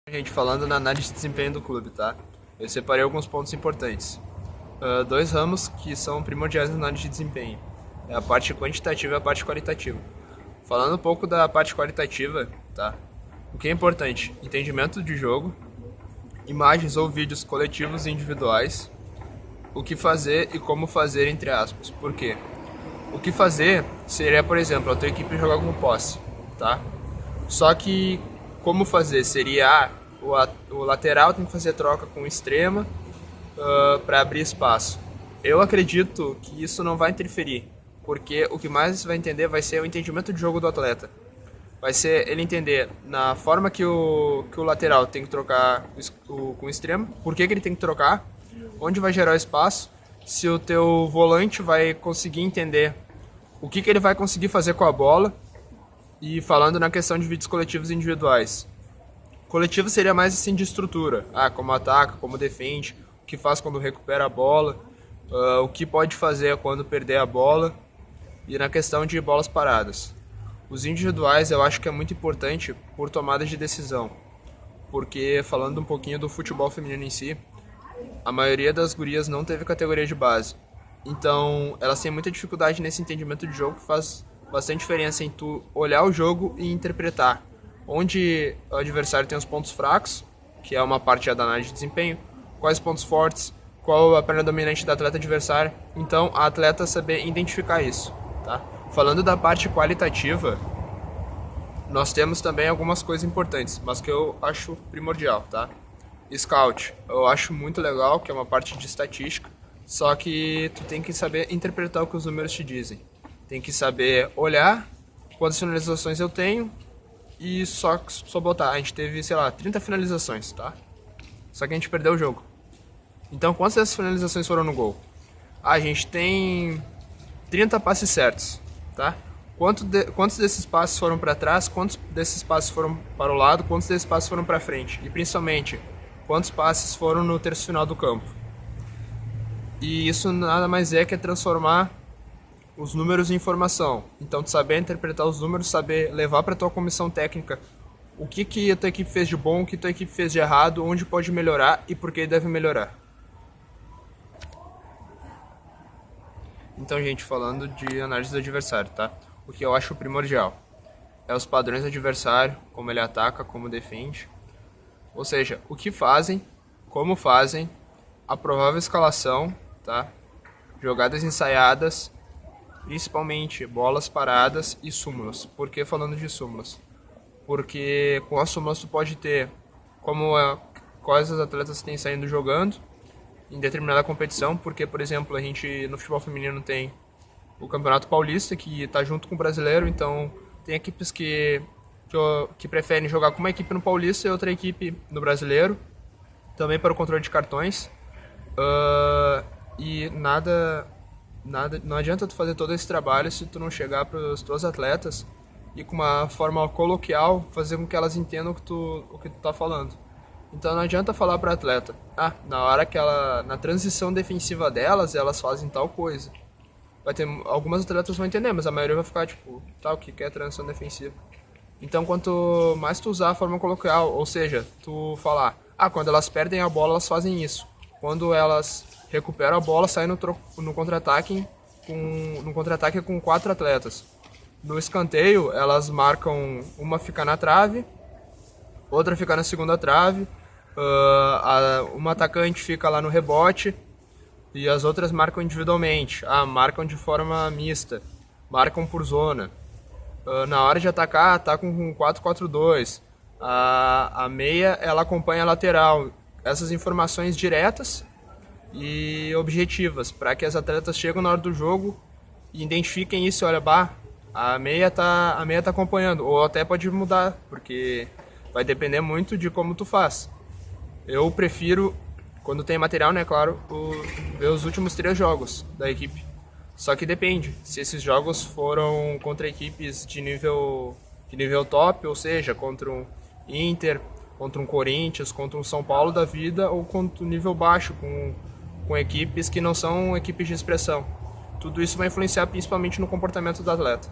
Gente, falando na análise de desempenho do clube, tá? Eu separei alguns pontos importantes. Dois ramos que são primordiais na análise de desempenho. É a parte quantitativa e a parte qualitativa. Falando um pouco da parte qualitativa, tá? O que é importante? Entendimento de jogo, imagens ou vídeos coletivos e individuais, o que fazer e como fazer, entre aspas. Por quê? O que fazer seria, por exemplo, a tua equipe jogar com posse, tá? Só que como fazer seria o lateral tem que fazer troca com o extrema para abrir espaço. Eu acredito que isso não vai interferir, porque o que mais vai entender vai ser o entendimento de jogo do atleta. Vai ser ele entender na forma que o lateral tem que trocar com o extremo, por que ele tem que trocar, onde vai gerar o espaço, se o teu volante vai conseguir entender o que ele vai conseguir fazer com a bola. E falando na questão de vídeos coletivos e individuais. Coletivo seria mais assim de estrutura. Como ataca, como defende, o que faz quando recupera a bola, o que pode fazer quando perder a bola. E na questão de bolas paradas. Os individuais eu acho que é muito importante por tomada de decisão. Porque falando um pouquinho do futebol feminino em si, a maioria das gurias não teve categoria de base. Então elas têm muita dificuldade nesse entendimento de jogo que faz bastante diferença em tu olhar o jogo e interpretar onde o adversário tem os pontos fracos, que é uma parte da análise de desempenho, quais pontos fortes, qual a perna dominante da atleta adversária. Então, a atleta saber identificar isso, tá? Falando da parte qualitativa, nós temos também algumas coisas importantes, mas que eu acho primordial, tá? Scout, eu acho muito legal, que é uma parte de estatística, só que tu tem que saber interpretar o que os números te dizem. Tem que saber olhar quantas finalizações eu tenho e só botar. A gente teve, sei lá, 30 finalizações, tá? Só que a gente perdeu o jogo. Então, quantas dessas finalizações foram no gol? A gente tem 30 passes certos, tá? Quantos desses passes foram para trás? Quantos desses passes foram para o lado? Quantos desses passes foram para frente? E, principalmente, quantos passes foram no terço final do campo? E isso nada mais é que transformar os números em informação. Então, tu saber interpretar os números, saber levar para tua comissão técnica o que a tua equipe fez de bom, o que a tua equipe fez de errado, onde pode melhorar e por que deve melhorar. Então, gente, falando de análise do adversário, tá? O que eu acho primordial é os padrões do adversário, como ele ataca, como defende. Ou seja, o que fazem, como fazem, a provável escalação, tá? Jogadas ensaiadas, principalmente bolas paradas e súmulas. Por que falando de súmulas? Porque com as súmulas tu pode ter quais os atletas têm saindo jogando em determinada competição, porque, por exemplo, a gente no futebol feminino tem o Campeonato Paulista, que está junto com o Brasileiro, então tem equipes que preferem jogar com uma equipe no Paulista e outra equipe no Brasileiro, também para o controle de cartões. E não adianta tu fazer todo esse trabalho se tu não chegar para os teus atletas e com uma forma coloquial fazer com que elas entendam o que tu tá falando. Então não adianta falar para atleta, na hora que na transição defensiva delas, elas fazem tal coisa. Vai ter algumas atletas vão entender, mas a maioria vai ficar tipo, o que é transição defensiva? Então quanto mais tu usar a forma coloquial, ou seja, tu falar, quando elas perdem a bola, elas fazem isso. Quando elas recuperam a bola, saem no contra-ataque com 4 atletas. No escanteio, elas marcam, uma fica na trave, outra fica na segunda trave, uma atacante fica lá no rebote e as outras marcam individualmente. Marcam de forma mista, marcam por zona. Na hora de atacar, atacam com 4-4-2. A meia, ela acompanha a lateral. Essas informações diretas e objetivas, para que as atletas cheguem na hora do jogo e identifiquem isso, olha, a meia tá acompanhando, ou até pode mudar, porque vai depender muito de como tu faz. Eu prefiro, quando tem material, né, claro, ver os últimos 3 jogos da equipe. Só que depende, se esses jogos foram contra equipes de nível top, ou seja, contra um Inter, contra um Corinthians, contra um São Paulo da vida, ou contra um nível baixo, com equipes que não são equipes de expressão. Tudo isso vai influenciar principalmente no comportamento do atleta.